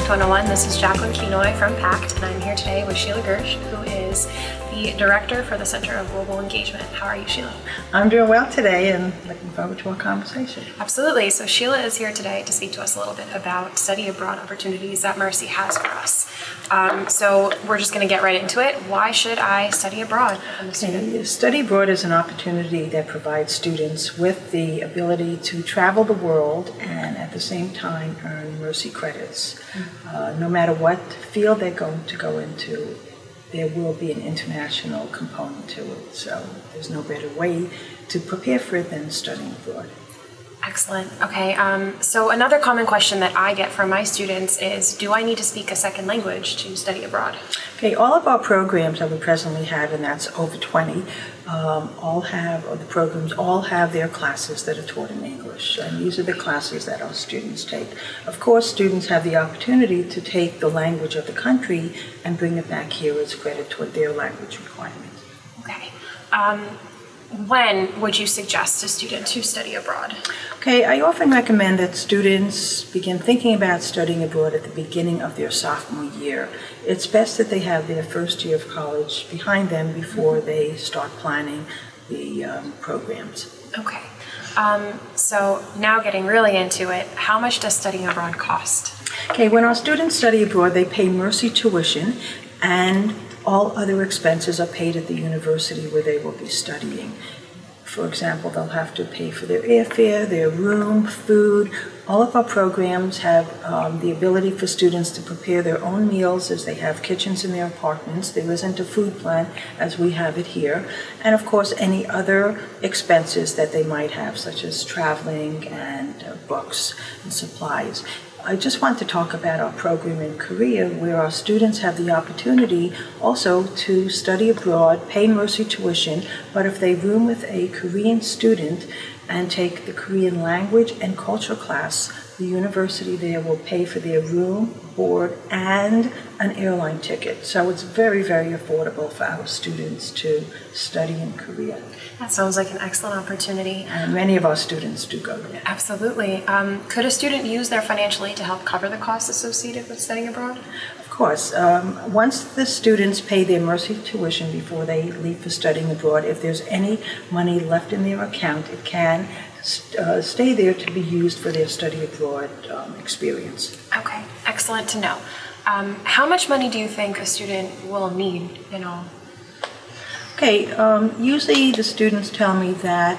PACT 101. This is Jacqueline Kenoy from PACT, and I'm here today with Sheila Gersh, who is the Director for the Center of Global Engagement. How are you, Sheila? I'm doing well today and looking forward to our conversation. Absolutely. So Sheila is here today to speak to us a little bit about study abroad opportunities that Mercy has for us. So we're just going to get right into it. Why should I study abroad? Study abroad is an opportunity that provides students with the ability to travel the world and at the same time earn Mercy credits. No matter what field they're going to go into, there will be an international component to it. So there's no better way to prepare for it than studying abroad. Excellent. Okay, so another common question that I get from my students is, do I need to speak a second language to study abroad? Okay, all of our programs that we presently have, and that's over 20, all have their classes that are taught in English, and these are the classes that our students take. Of course, students have the opportunity to take the language of the country and bring it back here as credit toward their language requirements. Okay. When would you suggest a student to study abroad? Okay, I often recommend that students begin thinking about studying abroad at the beginning of their sophomore year. It's best that they have their first year of college behind them before they start planning the programs. Okay, so now getting really into it, how much does studying abroad cost? Okay, when our students study abroad, they pay Mercy tuition, and all other expenses are paid at the university where they will be studying. For example, they'll have to pay for their airfare, their room, food. All of our programs have the ability for students to prepare their own meals, as they have kitchens in their apartments. There isn't a food plan as we have it here. And of course, any other expenses that they might have, such as traveling and books and supplies. I just want to talk about our program in Korea, where our students have the opportunity also to study abroad, pay Mercy tuition, but if they room with a Korean student and take the Korean language and culture class, the university there will pay for their room, board, and an airline ticket. So it's very, very affordable for our students to study in Korea. That sounds like an excellent opportunity. And many of our students do go there. Absolutely. Could a student use their financial aid to help cover the costs associated with studying abroad? Of course. Once the students pay their Mercy tuition before they leave for studying abroad, if there's any money left in their account, it can stay there to be used for their study abroad experience. Okay, excellent to know. How much money do you think a student will need in all? Okay, usually the students tell me that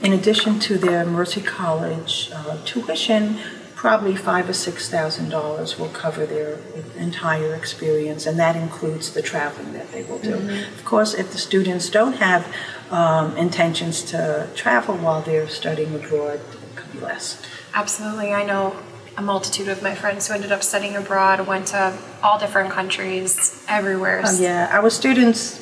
in addition to their Mercy College tuition, probably $5,000 or $6,000 will cover their entire experience, and that includes the traveling that they will do. Mm-hmm. Of course, if the students don't have intentions to travel while they're studying abroad, it could be less. Absolutely. I know a multitude of my friends who ended up studying abroad, went to all different countries, everywhere. Yeah, our students,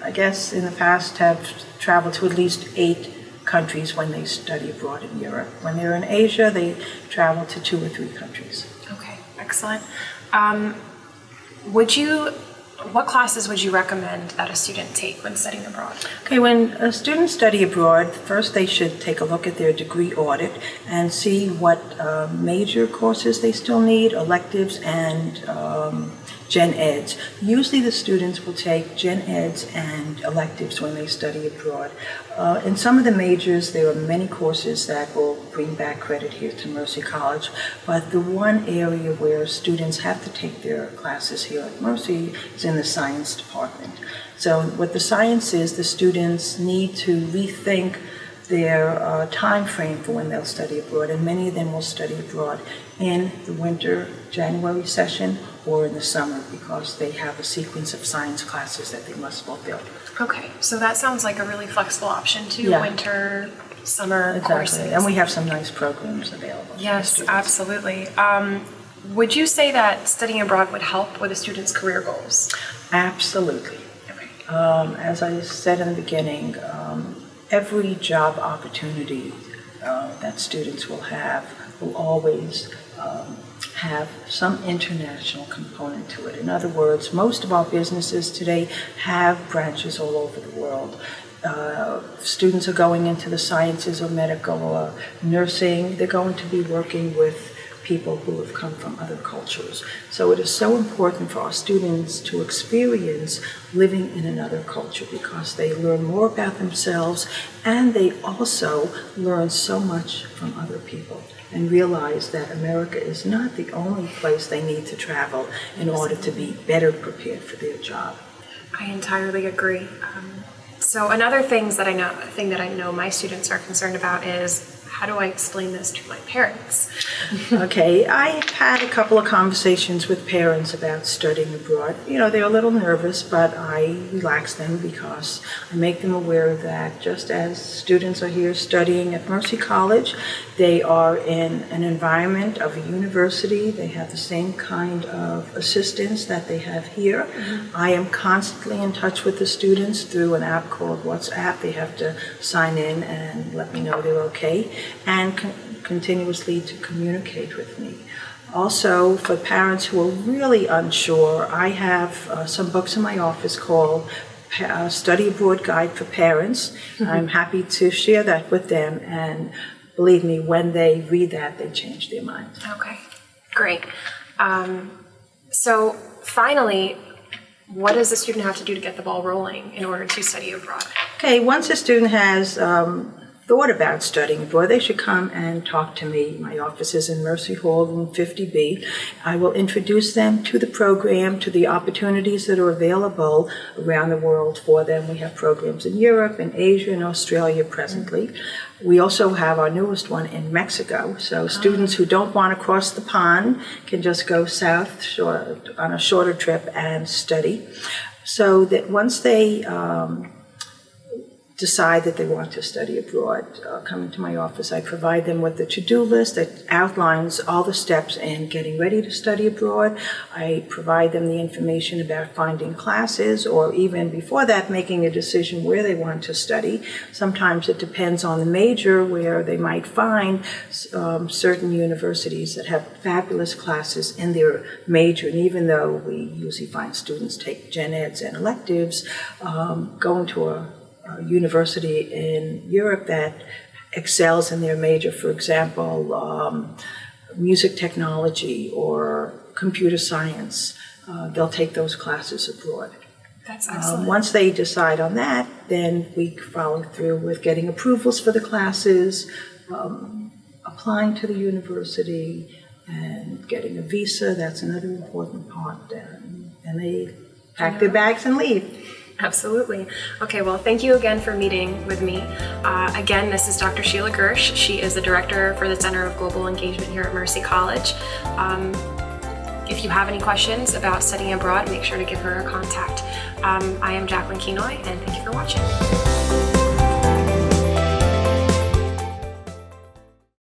I guess, in the past have traveled to at least 8 countries when they study abroad in Europe. When they're in Asia, they travel to 2 or 3 countries. Okay, excellent. What classes would you recommend that a student take when studying abroad? Okay, when a student study abroad, first they should take a look at their degree audit and see what major courses they still need, electives, and Gen Eds. Usually the students will take Gen Eds and electives when they study abroad. In some of the majors, there are many courses that will bring back credit here to Mercy College, but the one area where students have to take their classes here at Mercy is in the science department. So what the science is, the students need to rethink their time frame for when they'll study abroad, and many of them will study abroad in the winter, January session, or in the summer, because they have a sequence of science classes that they must fulfill. Okay, so that sounds like a really flexible option too, Yeah. Winter, summer courses. And we have some nice programs available. Yes, absolutely. Would you say that studying abroad would help with a student's career goals? Absolutely. Okay. As I said in the beginning, every job opportunity that students will always have some international component to it. In other words, most of our businesses today have branches all over the world. Students are going into the sciences or medical or nursing. They're going to be working with people who have come from other cultures. So it is so important for our students to experience living in another culture because they learn more about themselves and they also learn so much from other people and realize that America is not the only place they need to travel in order to be better prepared for their job. I entirely agree. So another thing that I know my students are concerned about is, how do I explain this to my parents? Okay, I've had a couple of conversations with parents about studying abroad. They're a little nervous, but I relax them because I make them aware that just as students are here studying at Mercy College, they are in an environment of a university. They have the same kind of assistance that they have here. Mm-hmm. I am constantly in touch with the students through an app called WhatsApp. They have to sign in and let me know they're okay, and continuously to communicate with me. Also, for parents who are really unsure, I have some books in my office called Study Abroad Guide for Parents. Mm-hmm. I'm happy to share that with them, and believe me, when they read that, they change their mind. Okay, great. So finally, what does the student have to do to get the ball rolling in order to study abroad? Okay, once a student has thought about studying abroad, they should come and talk to me. My office is in Mercy Hall, room 50B. I will introduce them to the program, to the opportunities that are available around the world for them. We have programs in Europe, in Asia, and Australia presently. We also have our newest one in Mexico. So students who don't want to cross the pond can just go south on a shorter trip and study. So that once they decide that they want to study abroad, come to my office, I provide them with the to-do list that outlines all the steps in getting ready to study abroad. I provide them the information about finding classes, or even before that, making a decision where they want to study. Sometimes it depends on the major, where they might find certain universities that have fabulous classes in their major. And even though we usually find students take gen eds and electives, going to a university in Europe that excels in their major, for example, music technology or computer science, they'll take those classes abroad. That's excellent. Once they decide on that, then we follow through with getting approvals for the classes, applying to the university, and getting a visa. That's another important part. And they pack their bags and leave. Absolutely. Okay, well, thank you again for meeting with me. Again, this is Dr. Sheila Gersh. She is the director for the Center of Global Engagement here at Mercy College. If you have any questions about studying abroad, make sure to give her a contact. I am Jacqueline Kenoy, and thank you for watching.